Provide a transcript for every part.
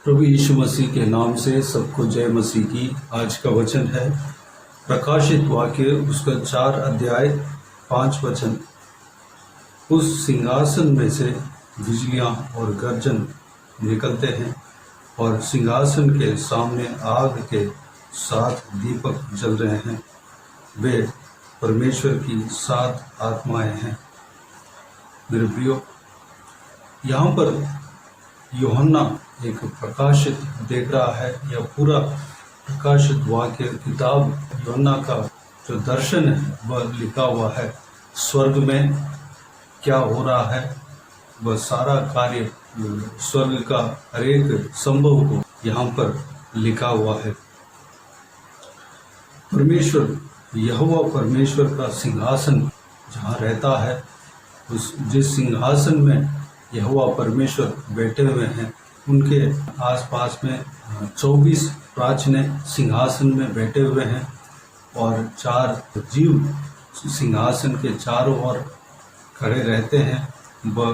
प्रभु यीशु मसीह के नाम से सबको जय मसीह की। आज का वचन है प्रकाशित वाक्य उसका 4 अध्याय 5 वचन। उस सिंहासन में से बिजलियां और गर्जन निकलते हैं और सिंहासन के सामने आग के 7 दीपक जल रहे हैं। वे परमेश्वर की 7 आत्माएं हैं। मेरे प्रियो, यहाँ पर यूहन्ना एक प्रकाशित देख रहा है। यह पूरा प्रकाशित वाक्य किताब यूहन्ना का जो दर्शन है वह लिखा हुआ है। स्वर्ग में क्या हो रहा है वह सारा कार्य स्वर्ग का हरेक संभव को यहाँ पर लिखा हुआ है। परमेश्वर यहोवा परमेश्वर का सिंहासन जहाँ रहता है, उस जिस सिंहासन में यहोवा परमेश्वर बैठे हुए हैं, उनके आसपास में 24 प्राचीन सिंहासन में बैठे हुए हैं और 4 जीव सिंहासन के चारों ओर खड़े रहते हैं। वह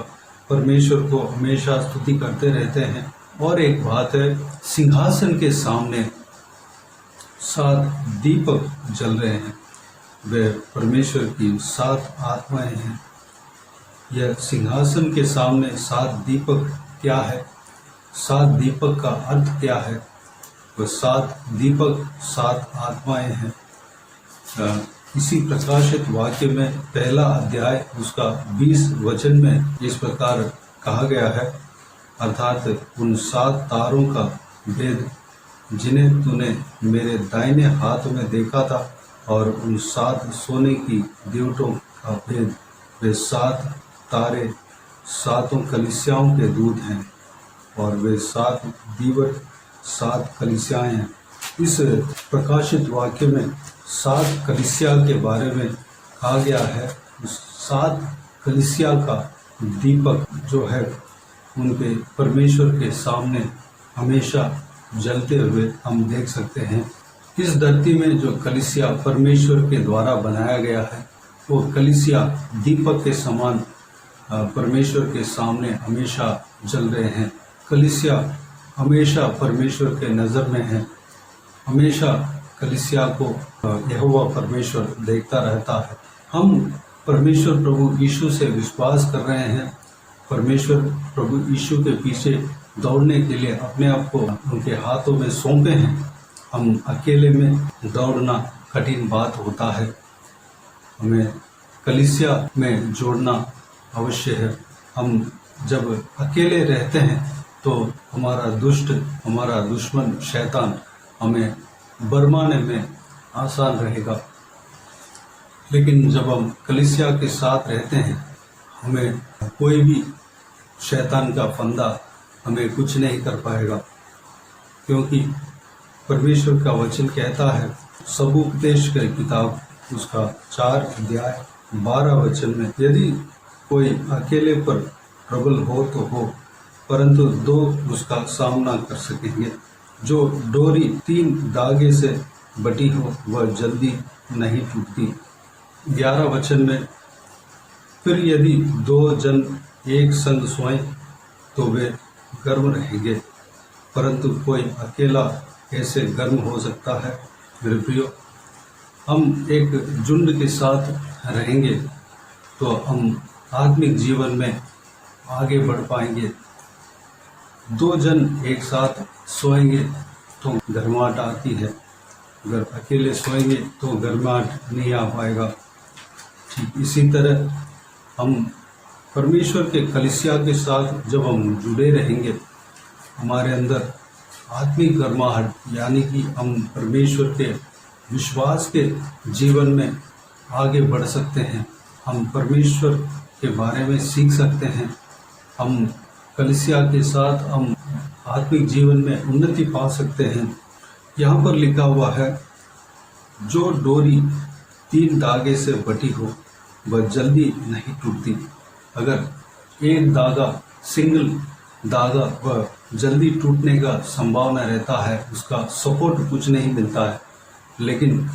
परमेश्वर को हमेशा स्तुति करते रहते हैं। और एक बात है, सिंहासन के सामने 7 दीपक जल रहे हैं। वे परमेश्वर की 7 आत्माएं हैं। यह सिंहासन के सामने 7 दीपक क्या है? 7 दीपक का अर्थ क्या है? वह 7 दीपक 7 आत्माएं हैं। इसी प्रकाशित वाक्य में पहला अध्याय उसका 20 वचन में इस प्रकार कहा गया है, अर्थात उन 7 तारों का भेद जिन्हें तूने मेरे दाहिने हाथ में देखा था, और उन 7 सोने की दीवटों का भेद। वे 7 तारे 7 कलीसियाओं के दूत हैं और वे 7 दीवट 7 कलीसियाएं हैं। इस प्रकाशित वाक्य में 7 कलीसिया के बारे में कहा गया है। उस 7 कलीसिया का दीपक जो है उनके परमेश्वर के सामने हमेशा जलते हुए हम देख सकते हैं। इस धरती में जो कलीसिया परमेश्वर के द्वारा बनाया गया है, वो कलीसिया दीपक के समान परमेश्वर के सामने हमेशा जल रहे हैं। कलीसिया हमेशा परमेश्वर के नज़र में है। हमेशा कलीसिया को यहोवा परमेश्वर देखता रहता है। हम परमेश्वर प्रभु यीशु से विश्वास कर रहे हैं। परमेश्वर प्रभु यीशु के पीछे दौड़ने के लिए अपने आप को उनके हाथों में सौंपे हैं। हम अकेले में दौड़ना कठिन बात होता है। हमें कलीसिया में जोड़ना अवश्य है। हम जब अकेले रहते हैं तो हमारा दुश्मन शैतान हमें बरमाने में आसान रहेगा, लेकिन जब हम कलीसिया के साथ रहते हैं, हमें कोई भी शैतान का फंदा हमें कुछ नहीं कर पाएगा, क्योंकि परमेश्वर का वचन कहता है, सबूपदेश की किताब उसका 4 अध्याय 12 वचन में, यदि कोई अकेले पर प्रबल हो तो हो, परंतु 2 उसका सामना कर सकेंगे। जो डोरी 3 धागे से बटी हो वह जल्दी नहीं टूटती। 11 वचन में, फिर यदि 2 जन एक संग सोएं तो वे गर्म रहेंगे, परंतु कोई अकेला कैसे गर्म हो सकता है? मेरे प्रियो, हम एक झुंड के साथ रहेंगे तो हम आत्मिक जीवन में आगे बढ़ पाएंगे। 2 जन एक साथ सोएंगे तो गर्माहट आती है, अगर अकेले सोएंगे तो गर्माहट नहीं आ पाएगा। ठीक इसी तरह हम परमेश्वर के कलीसिया के साथ जब हम जुड़े रहेंगे, हमारे अंदर आत्मिक गर्माहट, यानी कि हम परमेश्वर के विश्वास के जीवन में आगे बढ़ सकते हैं। हम परमेश्वर के बारे में सीख सकते हैं। हम कलीसिया के साथ हम आत्मिक जीवन में उन्नति पा सकते हैं। यहाँ पर लिखा हुआ है, जो डोरी 3 धागे से बटी हो वह जल्दी नहीं टूटती। अगर एक धागा, सिंगल धागा, वह जल्दी टूटने का संभावना रहता है, उसका सपोर्ट कुछ नहीं मिलता है। लेकिन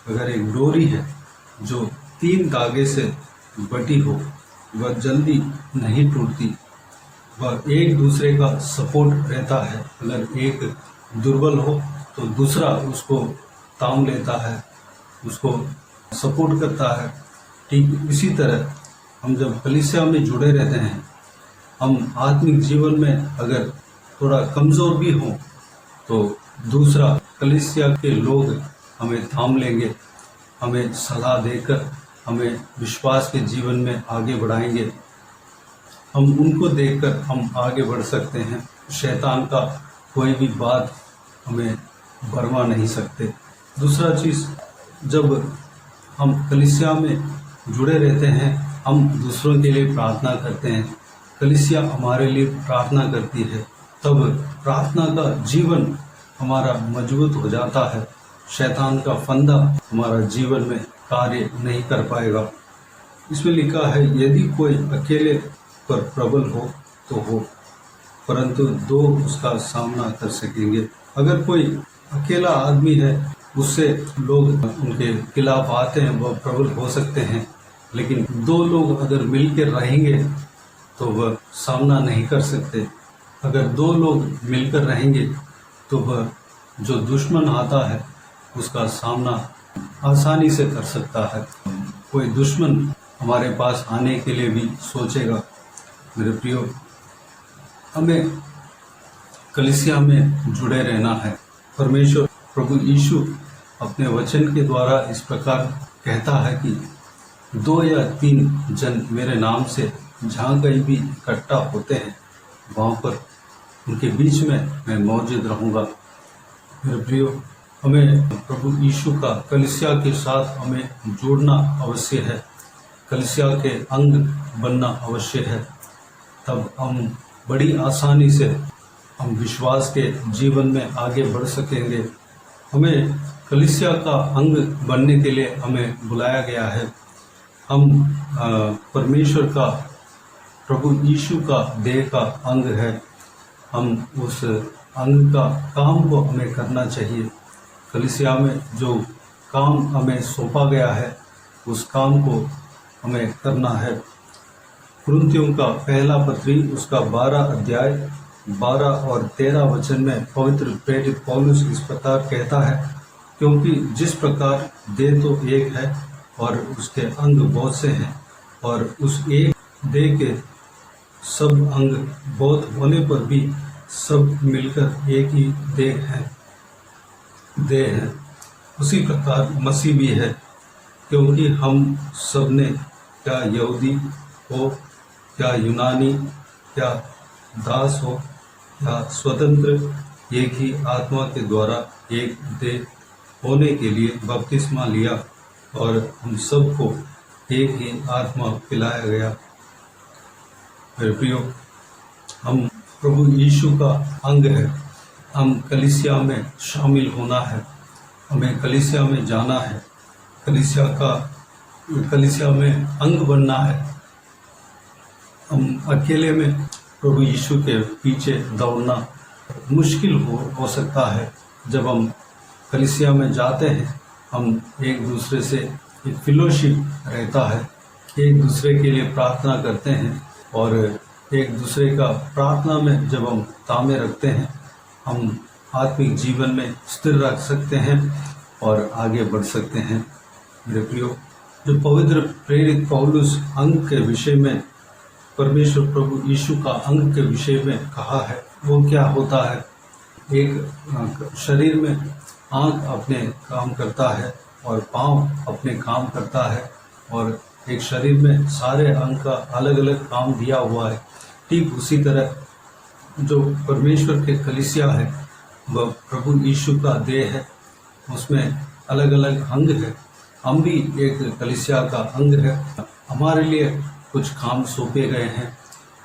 अगर एक डोरी है जो 3 धागे से बटी हो, वह जल्दी नहीं टूटती। वह एक दूसरे का सपोर्ट रहता है। अगर एक दुर्बल हो तो दूसरा उसको ताम लेता है, उसको सपोर्ट करता है। ठीक इसी तरह हम जब कलीसिया में जुड़े रहते हैं, हम आत्मिक जीवन में अगर थोड़ा कमज़ोर भी हों तो दूसरा कलीसिया के लोग हमें थाम लेंगे, हमें सलाह देकर हमें विश्वास के जीवन में आगे बढ़ाएंगे। हम उनको देखकर हम आगे बढ़ सकते हैं। शैतान का कोई भी बात हमें भरमा नहीं सकते। दूसरा चीज़, जब हम कलीसिया में जुड़े रहते हैं, हम दूसरों के लिए प्रार्थना करते हैं, कलीसिया हमारे लिए प्रार्थना करती है, तब प्रार्थना का जीवन हमारा मजबूत हो जाता है। शैतान का फंदा हमारा जीवन में कार्य नहीं कर पाएगा। इसमें लिखा है, यदि कोई अकेले पर प्रबल हो तो हो, परंतु दो उसका सामना कर सकेंगे। अगर कोई अकेला आदमी है, उससे लोग उनके खिलाफ आते हैं, वह प्रबल हो सकते हैं, लेकिन दो लोग अगर मिलकर रहेंगे तो वह सामना नहीं कर सकते। अगर दो लोग मिलकर रहेंगे तो वह जो दुश्मन आता है उसका सामना आसानी से कर सकता है। कोई दुश्मन हमारे पास आने के लिए भी सोचेगा। मेरे प्रियो, हमें कलीसिया में जुड़े रहना है। परमेश्वर प्रभु यीशु अपने वचन के द्वारा इस प्रकार कहता है कि 2 या 3 जन मेरे नाम से जहाँ कहीं भी इकट्ठा होते हैं, वहाँ पर उनके बीच में मैं मौजूद रहूँगा। मेरे प्रियो, हमें प्रभु यीशु का कलीसिया के साथ हमें जोड़ना अवश्य है, कलीसिया के अंग बनना अवश्य है। तब हम बड़ी आसानी से हम विश्वास के जीवन में आगे बढ़ सकेंगे। हमें कलीसिया का अंग बनने के लिए हमें बुलाया गया है। हम परमेश्वर का, प्रभु यीशु का देह का अंग है। हम उस अंग का काम को हमें करना चाहिए। कलीसिया में जो काम हमें सौंपा गया है, उस काम को हमें करना है। कुरिन्थियों का पहला पत्री उसका 12 अध्याय 12 और 13 वचन में पवित्र प्रेरित पौलुस इस प्रकार कहता है, क्योंकि जिस प्रकार देह तो एक है और उसके अंग बहुत से हैं, और उस एक देह के सब अंग बहुत होने पर भी सब मिलकर एक ही देह है। उसी प्रकार मसीह भी है, क्योंकि हम सब ने, क्या यहूदी हो, क्या यूनानी, क्या दास हो, क्या स्वतंत्र, एक ही आत्मा के द्वारा एक देह होने के लिए बपतिस्मा लिया, और हम सबको एक ही आत्मा पिलाया गया। मेरे प्रियो, हम प्रभु यीशु का अंग है। हम कलीसिया में शामिल होना है, हमें कलीसिया में जाना है, कलीसिया में अंग बनना है। हम अकेले में प्रभु यीशु के पीछे दौड़ना मुश्किल हो सकता है। जब हम कलीसिया में जाते हैं, हम एक दूसरे से एक फेलोशिप रहता है, एक दूसरे के लिए प्रार्थना करते हैं, और एक दूसरे का प्रार्थना में जब हम तामे रखते हैं, हम आत्मिक जीवन में स्थिर रख सकते हैं और आगे बढ़ सकते हैं। मेरे प्रियो, जो पवित्र प्रेरित पौलुस अंग के विषय में, परमेश्वर प्रभु यीशु का अंग के विषय में कहा है, वो क्या होता है? एक शरीर में आँख अपने काम करता है और पाँव अपने काम करता है, और एक शरीर में सारे अंग का अलग अलग काम दिया हुआ है। ठीक उसी तरह जो परमेश्वर के कलीसिया है, वह प्रभु यीशु का देह है, उसमें अलग अलग अंग है। हम भी एक कलीसिया का अंग है। हमारे लिए कुछ काम सौंपे गए हैं,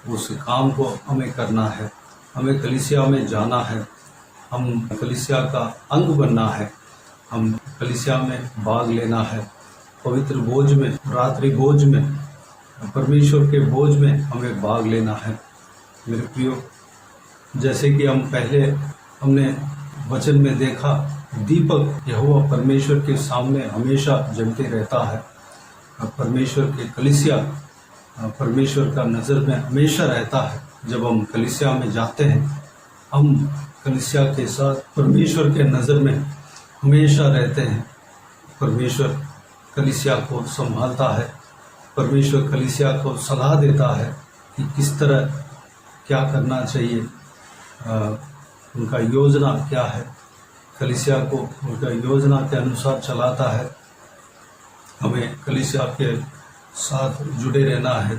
उस काम को हमें करना है। हमें कलीसिया में जाना है, हम कलीसिया का अंग बनना है, हम कलीसिया में भाग लेना है। पवित्र बोझ में, रात्रि बोझ में, परमेश्वर के बोझ में हमें भाग लेना है। मेरे प्रियो, जैसे कि हमने वचन में देखा, दीपक यहोवा परमेश्वर के सामने हमेशा जलते रहता है। परमेश्वर के कलीसिया परमेश्वर का नज़र में हमेशा रहता है। जब हम कलीसिया में जाते हैं, हम कलीसिया के साथ परमेश्वर के नज़र में हमेशा रहते हैं। परमेश्वर कलीसिया को संभालता है, परमेश्वर कलीसिया को सलाह देता है कि किस तरह क्या करना चाहिए, उनका योजना क्या है, कलीसिया को उनका योजना के अनुसार चलाता है। हमें कलीसिया के साथ जुड़े रहना है।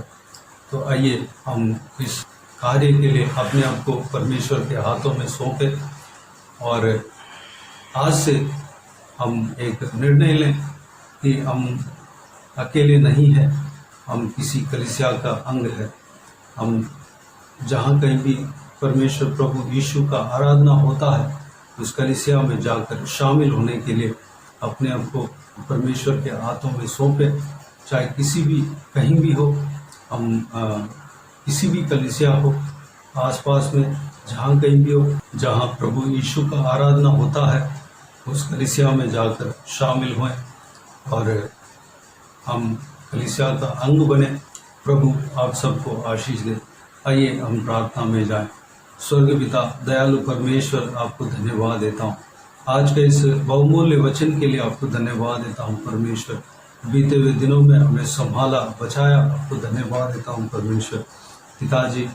तो आइए हम इस कार्य के लिए अपने आप को परमेश्वर के हाथों में सौंपें और आज से हम एक निर्णय लें कि हम अकेले नहीं हैं, हम किसी कलीसिया का अंग है। हम जहाँ कहीं भी परमेश्वर प्रभु यीशु का आराधना होता है, उस कलीसिया में जाकर शामिल होने के लिए अपने आप को परमेश्वर के हाथों में सौंपें। चाहे किसी भी कहीं भी हो, हम किसी भी कलीसिया हो आसपास में, जहाँ कहीं भी हो, जहाँ प्रभु यीशु का आराधना होता है, उस कलीसिया में जाकर शामिल हों और हम कलीसिया का अंग बने। प्रभु आप सबको आशीष दे। आइए हम प्रार्थना में जाएं। स्वर्ग पिता दयालु परमेश्वर, आपको धन्यवाद देता हूँ आज के इस बहुमूल्य वचन के लिए। आपको धन्यवाद देता हूँ परमेश्वर, बीते हुए दिनों में हमें संभाला, बचाया। आपको धन्यवाद देता हूँ परमेश्वर। पिताजी,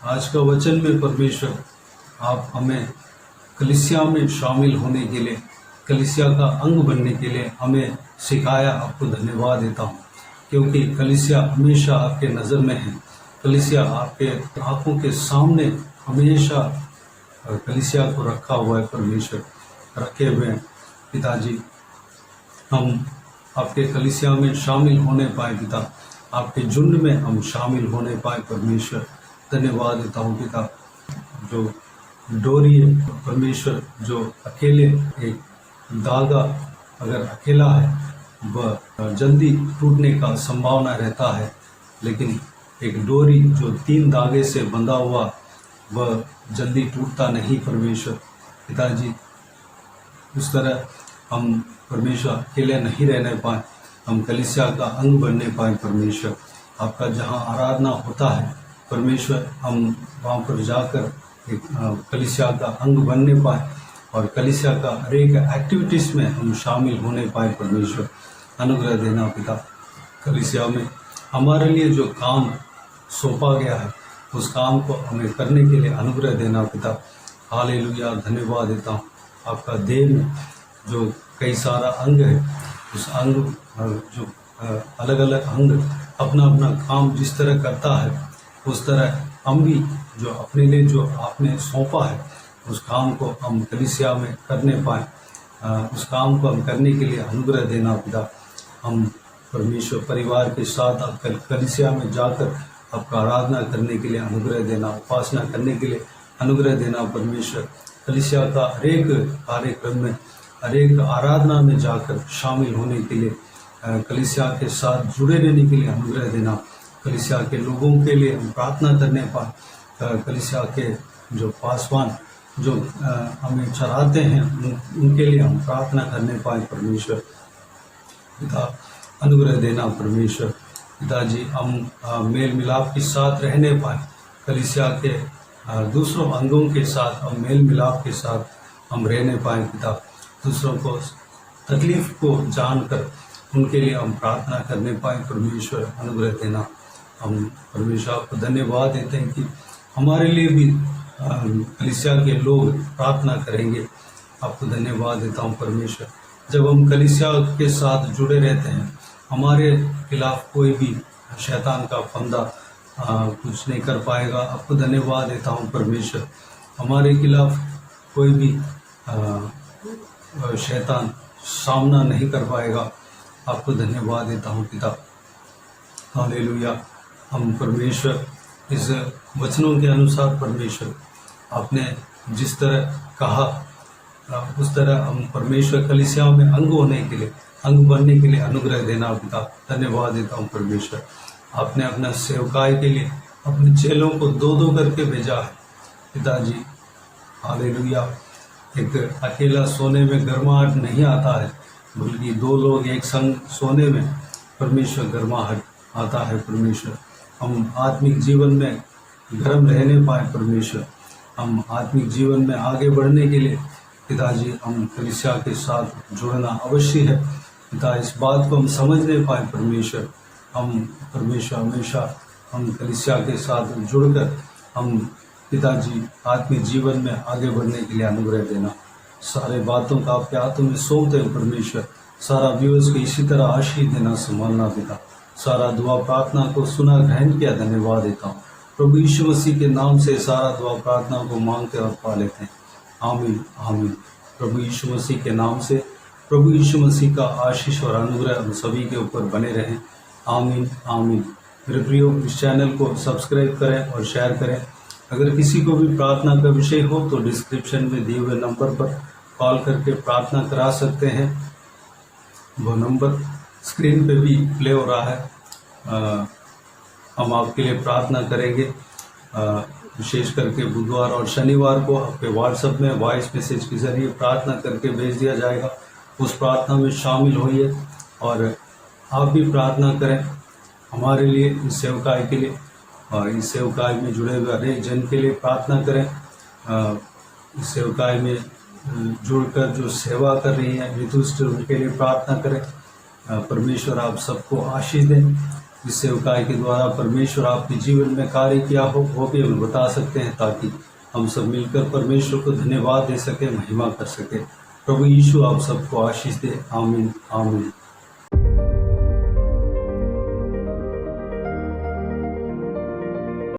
आज का वचन में परमेश्वर आप हमें कलीसिया में शामिल होने के लिए, कलीसिया का अंग बनने के लिए हमें सिखाया। आपको धन्यवाद देता हूँ, क्योंकि कलीसिया हमेशा आपके नज़र में है। कलीसिया आपके आँखों के सामने हमेशा कलीसिया को रखा हुआ है परमेश्वर, रखे हुए हैं। पिताजी, हम आपके कलीसिया में शामिल होने पाए पिता, आपके झुंड में हम शामिल होने पाए परमेश्वर। धन्यवाद देता हूँ पिता। जो डोरी है परमेश्वर, जो अकेले एक धागा अगर अकेला है वह जल्दी टूटने का संभावना रहता है, लेकिन एक डोरी जो 3 धागे से बंधा हुआ वह जल्दी टूटता नहीं परमेश्वर। पिताजी, उस तरह हम परमेश्वर अकेले नहीं रहने पाए, हम कलीसिया का अंग बनने पाए परमेश्वर। आपका जहाँ आराधना होता है परमेश्वर, हम वहाँ पर जाकर एक कलीसिया का अंग बनने पाए और कलीसिया का हर एक एक्टिविटीज़ में हम शामिल होने पाए परमेश्वर। अनुग्रह देना पिता। कलीसिया में हमारे लिए जो काम सौंपा गया है उस काम को हमें करने के लिए अनुग्रह देना पिता। हालेलुया, धन्यवाद देता हूँ। आपका देह में जो कई सारा अंग है, उस अंग जो अलग अलग अंग अपना अपना काम जिस तरह करता है, उस तरह हम भी जो अपने लिए जो आपने सौंपा है उस काम को हम कलीसिया में करने पाए, उस काम को हम करने के लिए अनुग्रह देना पिता। हम परमेश्वर परिवार के साथ आप कलीसिया में जाकर आपका आराधना करने के लिए अनुग्रह देना, उपासना करने के लिए अनुग्रह देना परमेश्वर। कलीसिया का हर एक कार्यक्रम में, हर एक आराधना में जाकर शामिल होने के लिए, कलीसिया के साथ जुड़े रहने के लिए अनुग्रह देना। कलीसिया के लोगों के लिए हम प्रार्थना करने पाए, कलीसिया के जो पासवान जो हमें चढ़ाते हैं उनके लिए हम प्रार्थना करने पाए परमेश्वर। पिता, अनुग्रह देना परमेश्वर। पिताजी, हम मेल मिलाप के साथ रहने पाए, कलीसिया के दूसरों अंगों के साथ हम मेल मिलाप के साथ हम रहने पाए पिता। दूसरों को तकलीफ को जानकर उनके लिए हम प्रार्थना करने पाए परमेश्वर। अनुग्रह देना। हम परमेश्वर आपको धन्यवाद देते हैं कि हमारे लिए भी कलीसिया के लोग प्रार्थना करेंगे। आपको धन्यवाद देता हूँ परमेश्वर। जब हम कलीसिया के साथ जुड़े रहते हैं, हमारे खिलाफ कोई भी शैतान का फंदा कुछ नहीं कर पाएगा। आपको धन्यवाद देता हूँ परमेश्वर। हमारे खिलाफ कोई भी शैतान सामना नहीं कर पाएगा। आपको धन्यवाद देता हूँ पिता। हालेलुया। हम परमेश्वर इस वचनों के अनुसार परमेश्वर आपने जिस तरह कहा उस तरह हम परमेश्वर कलीसिया में अंग होने के लिए, अंग बनने के लिए अनुग्रह देना पिता। धन्यवाद देता हूँ परमेश्वर। आपने अपना सेवकाई के लिए अपने चेलों को 2-2 करके भेजा है पिताजी। हालेलुया। एक अकेला सोने में गर्माहट नहीं आता है, बल्कि 2 लोग एक संग सोने में परमेश्वर गर्माहट आता है परमेश्वर। हम आत्मिक जीवन में गर्म रहने पाए परमेश्वर। हम आत्मिक जीवन में आगे बढ़ने के लिए पिताजी हम कलीसिया के साथ जुड़ना अवश्य है। पिता इस बात को हम समझ नहीं पाए परमेश्वर, हम परमेश्वर हमेशा हम कलीसिया के साथ जुड़कर हम पिताजी आत्मिक जीवन में आगे बढ़ने के लिए अनुग्रह देना। सारे बातों का आपके हाथों में सौंपते हैं परमेश्वर। सारा व्यूअर्स को इसी तरह आशीष देना, संभालना पिता। सारा दुआ प्रार्थना को सुना, ग्रहण किया, धन्यवाद देता हूँ। प्रभु यीशु मसीह के नाम से सारा दुआ प्रार्थना को मांगते और पा लेते हैं। आमीन आमीन। प्रभु यीशु मसीह के नाम से प्रभु यीशु मसीह का आशीष और अनुग्रह हम सभी के ऊपर बने रहें। आमीन आमीन। मेरे प्रियो, इस चैनल को सब्सक्राइब करें और शेयर करें। अगर किसी को भी प्रार्थना का विषय हो तो डिस्क्रिप्शन में दिए हुए नंबर पर कॉल करके प्रार्थना करा सकते हैं। वो नंबर स्क्रीन पे भी प्ले हो रहा है। हम आपके लिए प्रार्थना करेंगे। विशेष करके बुधवार और शनिवार को आपके व्हाट्सएप में वॉइस मैसेज के जरिए प्रार्थना करके भेज दिया जाएगा। उस प्रार्थना में शामिल होइए और आप भी प्रार्थना करें हमारे लिए, इस सेवकाई के लिए, और इस सेवकाई में जुड़े हुए हर एक जन के लिए प्रार्थना करें। इस सेवकाई में जुड़कर जो सेवा कर रही है मिथुष्ट, उनके लिए प्रार्थना करें। परमेश्वर आप सबको आशीष दें। इस सेवकाई के द्वारा परमेश्वर आपके जीवन में कार्य किया हो वो भी हम बता सकते हैं, ताकि हम सब मिलकर परमेश्वर को धन्यवाद दे सके, महिमा कर सके। प्रभु यीशु आप सबको आशीष दे। आमीन आमीन।